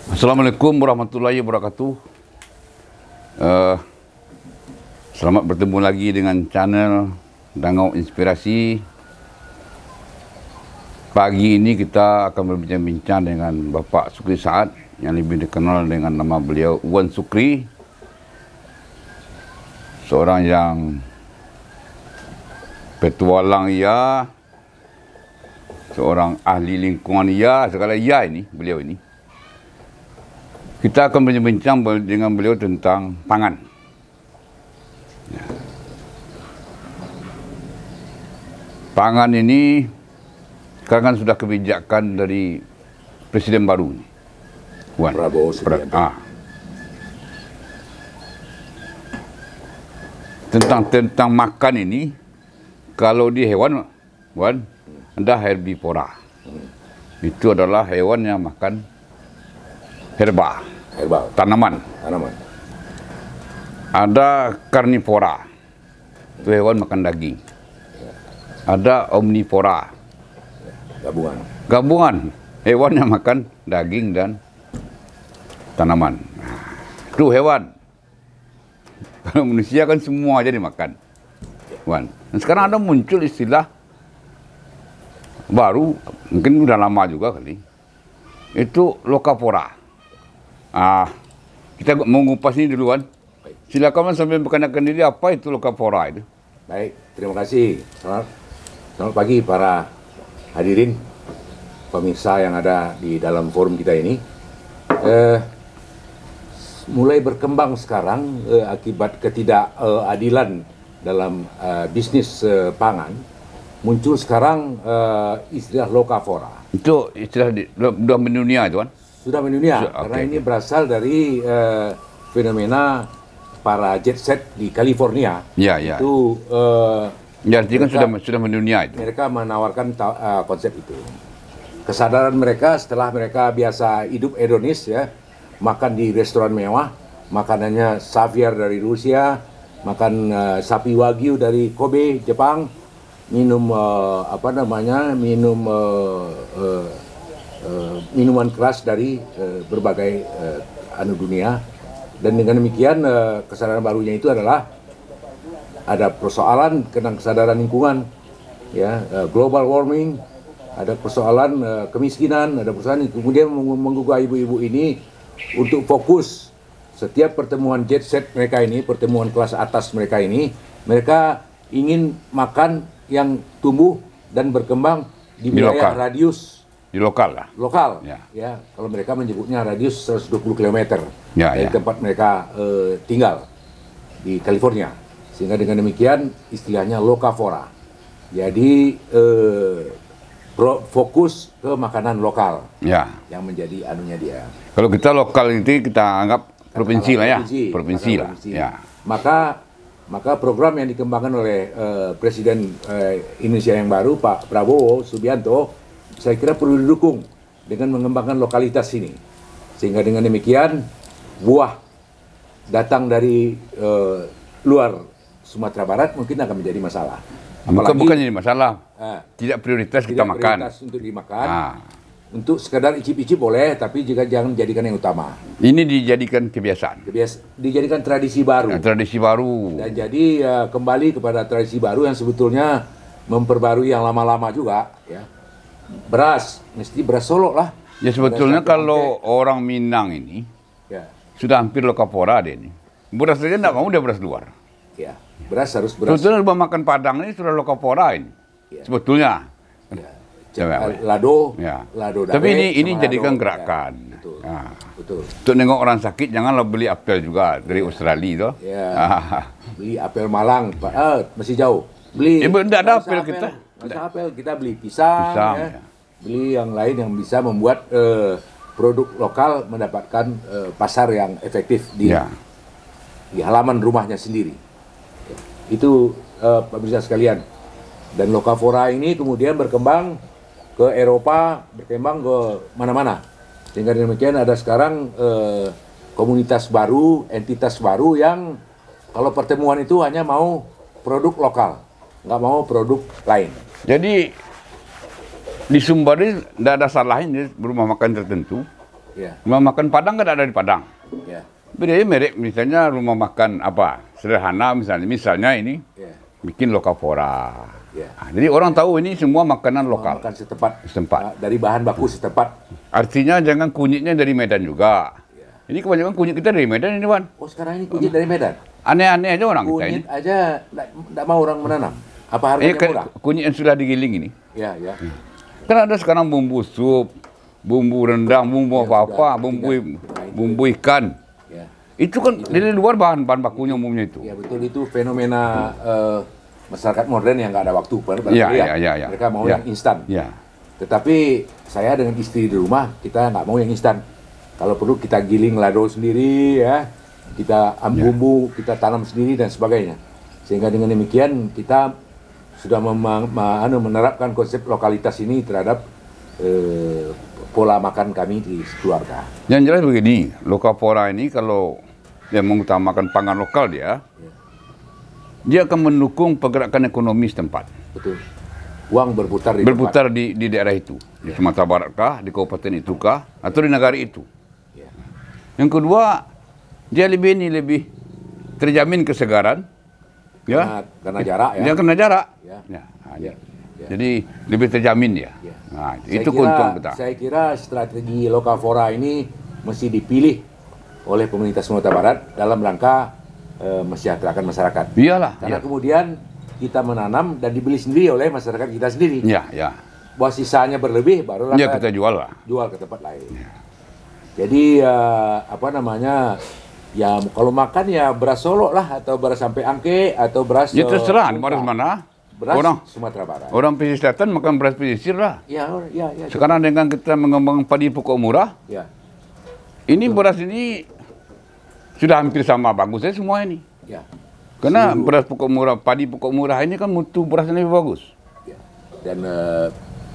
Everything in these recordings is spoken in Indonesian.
Assalamualaikum warahmatullahi wabarakatuh. Selamat bertemu lagi dengan channel Dangau Inspirasi. Pagi ini kita akan berbincang-bincang dengan Bapak Sukri Saad yang lebih dikenal dengan nama beliau Wan Sukri. Seorang yang petualang ya, seorang ahli lingkungan ya, segala ya ini beliau ini. Kita akan berbincang dengan beliau tentang pangan. Ya. Pangan ini sekarang kan sudah kebijakan dari Presiden baru, Wan. Prabowo Subianto. Tentang makan ini, kalau di hewan, Wan, ada herbivora. Itu adalah hewan yang makan herbal, tanaman. Ada karnivora, itu hewan makan daging. Ada omnivora, gabungan hewan yang makan daging dan tanaman. Itu hewan. Kalau manusia kan semua aja dimakan, Wan. Dan sekarang ada muncul istilah baru, mungkin udah lama juga kali, itu lokavora. Kita mau ngupas ini duluan. Silakan sambil memperkenalkan diri, apa itu lokavora itu. Baik, terima kasih. Selamat pagi para hadirin pemirsa yang ada di dalam forum kita ini. Mulai berkembang sekarang akibat ketidakadilan dalam bisnis pangan, muncul sekarang istilah lokavora. Itu istilah sudah mendunia itu kan? Sudah mendunia, karena ini berasal dari fenomena para jet set di California. Ya. Itu Jadi kan sudah mendunia itu. mereka menawarkan konsep itu. Kesadaran mereka setelah mereka biasa hidup hedonis ya, makan di restoran mewah, makanannya caviar dari Rusia, makan sapi wagyu dari Kobe, Jepang, minum minuman keras dari berbagai dunia. Dan dengan demikian kesadaran barunya itu adalah ada persoalan tentang kesadaran lingkungan, ya, global warming, ada persoalan kemiskinan, ada persoalan kemudian menggugah ibu-ibu ini untuk fokus setiap pertemuan jet set mereka ini, pertemuan kelas atas mereka ini, mereka ingin makan yang tumbuh dan berkembang di wilayah radius di lokal lah. Lokal, ya. Kalau mereka menyebutnya radius 120 km dari tempat mereka tinggal di California. Sehingga dengan demikian istilahnya lokavora. Jadi fokus ke makanan lokal, yang menjadi anunya dia. Kalau kita lokal itu kita anggap provinsi lah ya, provinsi lah. Ya. Maka program yang dikembangkan oleh Presiden Indonesia yang baru, Pak Prabowo Subianto, saya kira perlu didukung dengan mengembangkan lokalitas ini. Sehingga dengan demikian buah datang dari luar Sumatera Barat mungkin akan menjadi masalah. Bukan jadi masalah. Tidak prioritas kita makan. Prioritas untuk dimakan. Untuk sekedar icip-icip boleh, tapi juga jangan dijadikan yang utama. Ini dijadikan kebiasaan. Dijadikan tradisi baru. Tradisi baru. Dan jadi kembali kepada tradisi baru yang sebetulnya memperbarui yang lama-lama juga, ya. Beras, mesti beras Solo lah. Ya sebetulnya kalau orang Minang ini sudah hampir lokavora dia ini. Beras saja tidak mau, dia beras luar. Ya, beras harus beras. Sebetulnya rumah makan Padang ini sudah lokavora ini. Sebetulnya. Lado. Tapi ini jadikan gerakan. Betul. Untuk nengok orang sakit janganlah beli apel juga dari Australia toh. Beli apel Malang, masih jauh. Beli. Tidak ada apel kita. Apel kita beli pisang ya. Beli yang lain yang bisa membuat produk lokal mendapatkan pasar yang efektif di halaman rumahnya sendiri. Itu pemirsa sekalian. Dan lokavora ini kemudian berkembang ke Eropa, berkembang ke mana-mana. Sehingga demikian ada sekarang komunitas baru, entitas baru yang kalau pertemuan itu hanya mau produk lokal, nggak mau produk lain. Jadi di Sumbar ini tidak ada salahnya rumah makan tertentu Ya. Rumah makan Padang kan ada di Padang. Ya. Bedanya merek, misalnya rumah makan apa sederhana misalnya ini Ya. bikin lokapora. Ya. Nah, jadi orang tahu ini semua makanan lokal. Makan setempat. Setempat. Dari bahan baku setempat. Artinya jangan kunyitnya dari Medan juga. Ya. Ini kebanyakan kunyit kita dari Medan ini, Wan. Oh, sekarang ini kunyit dari Medan. Aneh-aneh aja orang kita ini. Kunyit aja enggak mau orang menanam. Apa harganya murah? Kunyit yang sudah digiling ini. Ya, ya. Kan ada sekarang bumbu sup, bumbu rendang, bumbu Ya, apa-apa, sudah. bumbu ikan. Ya. Itu kan dari luar bahan bakunya umumnya itu. Ya betul, itu fenomena masyarakat modern yang nggak ada waktu. Ya. Mereka mau Ya. yang instan. Ya. Tetapi saya dengan istri di rumah, kita nggak mau yang instan. Kalau perlu kita giling lado sendiri, ya, kita ambil bumbu, kita tanam sendiri dan sebagainya. Sehingga dengan demikian kita sudah menerapkan konsep lokalitas ini terhadap pola makan kami di keluarga. Yang jelas begini, lokapora ini kalau dia mengutamakan pangan lokal dia akan mendukung pergerakan ekonomi setempat. Betul. Uang berputar di daerah itu, di Sumatera Barat kah, di kabupaten itu kah, atau di negara itu. Ya. Yang kedua, dia lebih terjamin kesegaran, karena jarak ya. Dia kena jarak. Ya. Ya. Ya. Jadi lebih terjamin ya. Ya. Nah, itu keuntungan kita. Saya kira strategi lokavora ini mesti dipilih oleh pemerintah Sumatera Barat dalam rangka mensejahterakan masyarakat. Iyalah. Karena kemudian kita menanam dan dibeli sendiri oleh masyarakat kita sendiri. Ya. Bahwa sisanya berlebih barulah kita jual lah. Jual ke tempat lain. Ya. Jadi ya kalau makan ya beras Solo lah, atau beras sampai Angke, atau beras ya terserah beras mana. Beras Sumatera Barat. Orang pesisir selatan makan beras pesisir lah. Ya. Sekarang dengan kita mengembang padi pokok murah, ya. Ini beras ini sudah hampir sama bagusnya semua ini. Ya. Karena beras pokok murah, padi pokok murah ini kan mutu berasnya lebih bagus. Ya. Dan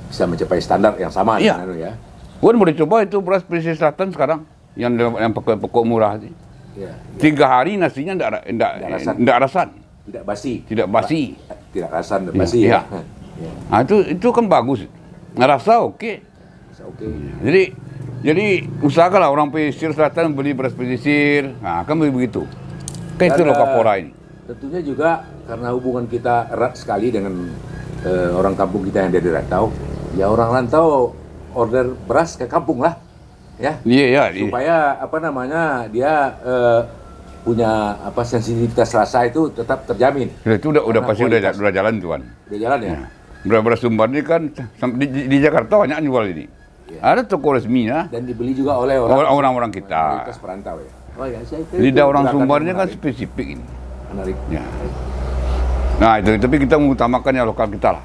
bisa mencapai standar yang sama. Iya. Ya. Wan boleh coba itu beras pesisir selatan sekarang yang pokok murah sih. Ya. 3 hari nasinya enggak rasan. Tidak basi. Tidak basi. Tidak rasan, basi ya. Ya. Nah, itu kan bagus. Ngerasa oke. Oke. Jadi usahakanlah orang pesisir selatan beli beras pesisir. Nah, kan begitu. Kayak itu lokapora ini. Tentunya juga karena hubungan kita erat sekali dengan orang kampung kita yang dari rantau. Ya orang rantau order beras ke kampung lah. Ya. Iya. Supaya dia punya sensitivitas rasa itu tetap terjamin. Itu udah pasti udah jalan tuan. Udah jalan ya. Beras Sumbar ini kan di Jakarta banyak jual ini. Ya. Ada toko resminya. Dan dibeli juga oleh orang-orang kita. Perantau ya. Oh ya, lidah orang Sumbarnya kan spesifik ini. Menarik. Ya. Nah itu, tapi kita mengutamakan yang lokal kita lah,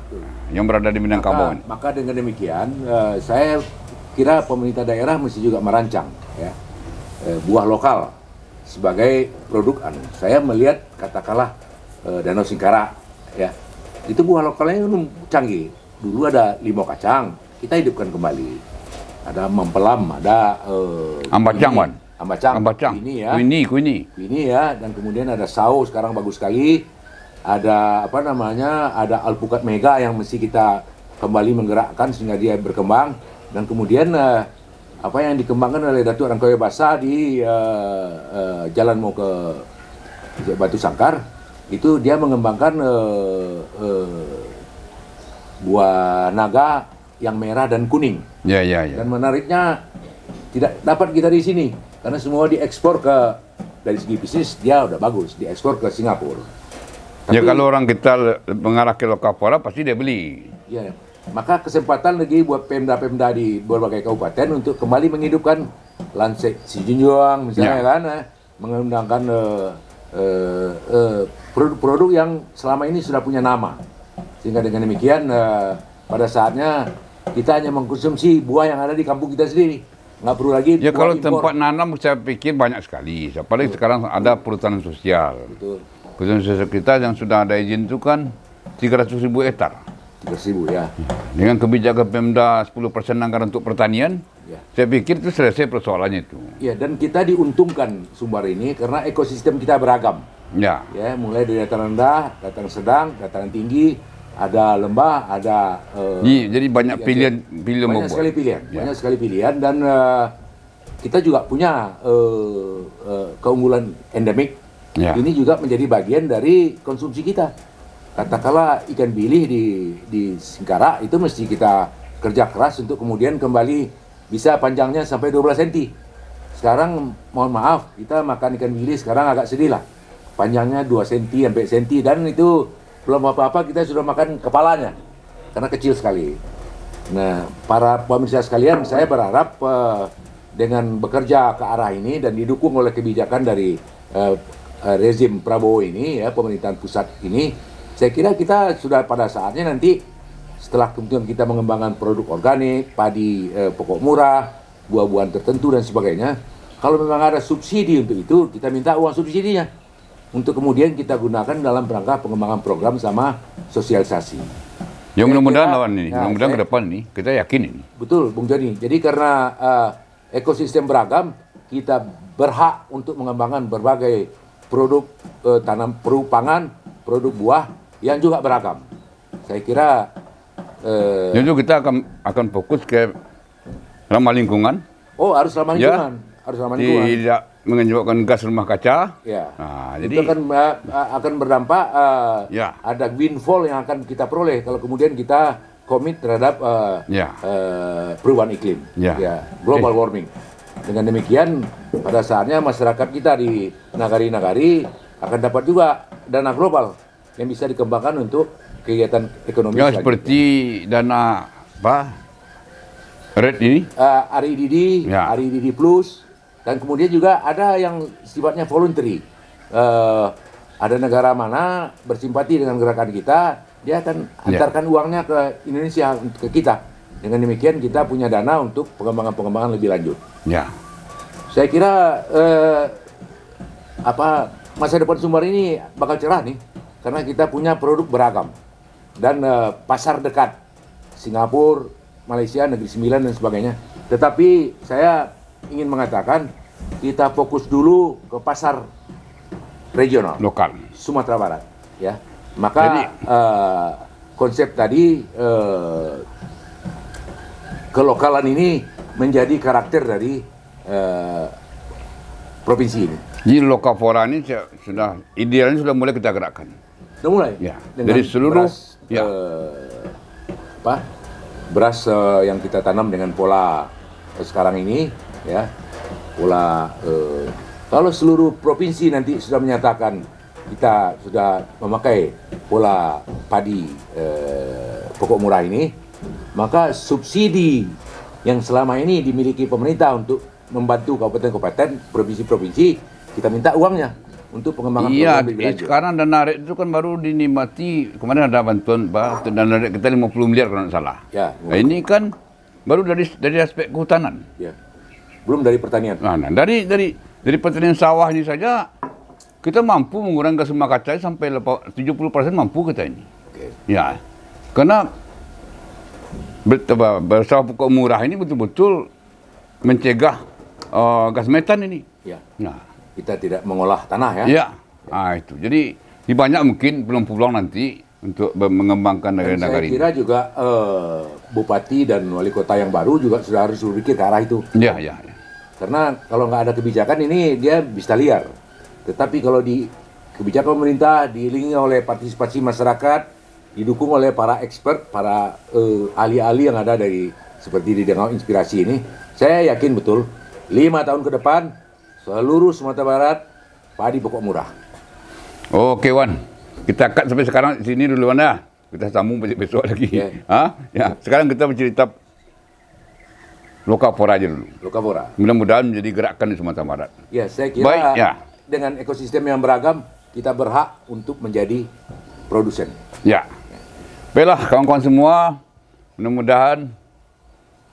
yang berada di Minangkabau. Maka dengan demikian, saya kira pemerintah daerah mesti juga merancang ya buah lokal sebagai produk saya melihat katakanlah Danau Singkara ya, itu buah lokalnya canggih. Dulu ada limau kacang, kita hidupkan kembali. Ada mempelam, ada ambacang. Ini ya. Kuini ya, dan kemudian ada sao sekarang bagus sekali. Ada ada alpukat mega yang mesti kita kembali menggerakkan sehingga dia berkembang. Dan kemudian yang dikembangkan oleh Datuk Rangkawai Basah di jalan mau ke Batu Sangkar, itu dia mengembangkan buah naga yang merah dan kuning. Ya. Dan menariknya tidak dapat kita di sini karena semua diekspor dari segi bisnis dia udah bagus, diekspor ke Singapura. Ya kalau orang kita mengarah ke lokapora pasti dia beli. Ya. Maka kesempatan lagi buat pemda-pemda di berbagai kabupaten untuk kembali menghidupkan Lansek Sijunjuang misalnya kan, mengembangkan produk-produk yang selama ini sudah punya nama. Sehingga dengan demikian pada saatnya kita hanya mengkonsumsi buah yang ada di kampung kita sendiri. Nggak perlu lagi ya kalau impor. Tempat nanam saya pikir banyak sekali. Apalagi sekarang ada perhutanan sosial. Betul. Perhutanan sosial kita yang sudah ada izin itu kan 300.000 hektar. 300.000 ya. Dengan kebijakan Pemda 10% anggaran untuk pertanian, saya pikir itu selesai persoalannya itu. Ya, dan kita diuntungkan Sumbar ini karena ekosistem kita beragam. Ya. Ya, mulai dari dataran rendah, dataran sedang, dataran tinggi, ada lembah, ada jadi banyak pilihan banyak sekali pilihan, banyak sekali pilihan dan kita juga punya keunggulan endemik. Ya. Ini juga menjadi bagian dari konsumsi kita. Katakanlah ikan bilih di Singkarak itu mesti kita kerja keras untuk kemudian kembali bisa panjangnya sampai 12 cm. Sekarang mohon maaf, kita makan ikan bilih sekarang agak sedih lah. Panjangnya 2 cm sampai cm, dan itu belum apa-apa kita sudah makan kepalanya karena kecil sekali. Nah, para pemirsa sekalian, saya berharap dengan bekerja ke arah ini dan didukung oleh kebijakan dari rezim Prabowo ini, ya, pemerintahan pusat ini, saya kira kita sudah pada saatnya nanti setelah kemudian kita mengembangkan produk organik, padi pokok murah, buah-buahan tertentu dan sebagainya. Kalau memang ada subsidi untuk itu, kita minta uang subsidinya untuk kemudian kita gunakan dalam rangka pengembangan program sama sosialisasi. Ya mudah-mudahan lawan ini, mudah-mudahan ke depan ini kita yakin ini. Betul, Bung Joni. Jadi karena ekosistem beragam, kita berhak untuk mengembangkan berbagai produk produk pangan, produk buah yang juga beragam. Saya kira jadi kita akan fokus ke ramah lingkungan. Oh, harus ramah lingkungan. Ya, harus ramah lingkungan. Tidak menyebabkan gas rumah kaca. Ya. Nah, itu jadi akan berdampak ya. ada windfall yang akan kita peroleh kalau kemudian kita komit terhadap perubahan iklim, global warming. Dengan demikian, pada saatnya masyarakat kita di nagari-nagari akan dapat juga dana global yang bisa dikembangkan untuk kegiatan ekonomi. Ya, seperti dana RED ini, REDD Plus, dan kemudian juga ada yang sifatnya voluntary. Ada negara mana bersimpati dengan gerakan kita, dia akan antarkan uangnya ke Indonesia, ke kita. Dengan demikian kita punya dana untuk pengembangan lebih lanjut. Ya. Saya kira masa depan Sumbar ini bakal cerah nih, karena kita punya produk beragam dan pasar dekat, Singapura, Malaysia, Negeri Sembilan dan sebagainya. Tetapi saya ingin mengatakan kita fokus dulu ke pasar regional, lokal, Sumatera Barat, ya. Maka konsep tadi kelokalan ini menjadi karakter dari provinsi ini. Di Lokavora ini sudah idealnya sudah mulai kita gerakkan. Sudah mulai? Ya. Dari seluruh beras yang kita tanam dengan pola sekarang ini, ya, pola kalau seluruh provinsi nanti sudah menyatakan kita sudah memakai pola padi pokok murah ini, maka subsidi yang selama ini dimiliki pemerintah untuk membantu kabupaten-kabupaten, provinsi-provinsi, kita minta uangnya untuk pengembangan program lebih lanjut. Sekarang dana RED itu kan baru dinikmati, kemarin ada bantuan dana RED kita 50 miliar kalau tidak salah. Ya, nah, ini kan baru dari aspek kehutanan. Ya. Belum dari pertanian. Nah, dari pertanian sawah ini saja kita mampu mengurangi gas rumah kaca sampai 70% mampu kita ini. Okay. Ya. Karena bersawah pokok murah ini betul-betul mencegah gas metan ini. Ya. Nah, kita tidak mengolah tanah, ya. Iya. Nah, itu. Jadi di banyak mungkin peluang-peluang nanti untuk mengembangkan negara-negara ini. Saya kira juga bupati dan wali kota yang baru juga sudah harus berpikir ke arah itu. Iya, iya. Karena kalau nggak ada kebijakan ini dia bisa liar. Tetapi kalau di kebijakan pemerintah diiringi oleh partisipasi masyarakat, didukung oleh para expert, para ahli-ahli yang ada dari seperti di Danau Inspirasi ini, saya yakin betul 5 tahun ke depan seluruh Sumatera Barat padi pokok murah. Oke, Wan. Kita cut sampai sekarang di sini dulu, Wan, ya. Kita sambung besok lagi. Yeah. Ya, sekarang kita bercerita Lokavora aja dulu. Lokavora. Mudah-mudahan menjadi gerakan di Sumatera Barat. Ya, saya kira baik, ya. Dengan ekosistem yang beragam, kita berhak untuk menjadi produsen. Ya. Baiklah, kawan-kawan semua, mudah-mudahan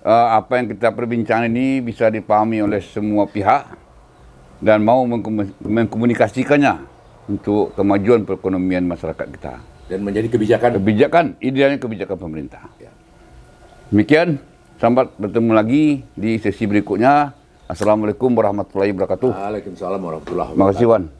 apa yang kita perbincangkan ini bisa dipahami oleh semua pihak dan mau mengkomunikasikannya untuk kemajuan perekonomian masyarakat kita. Dan menjadi kebijakan. Idealnya kebijakan pemerintah. Ya. Demikian, sampai bertemu lagi di sesi berikutnya. Assalamualaikum warahmatullahi wabarakatuh. Waalaikumsalam warahmatullahi Terima wabarakatuh. kasih, Wan.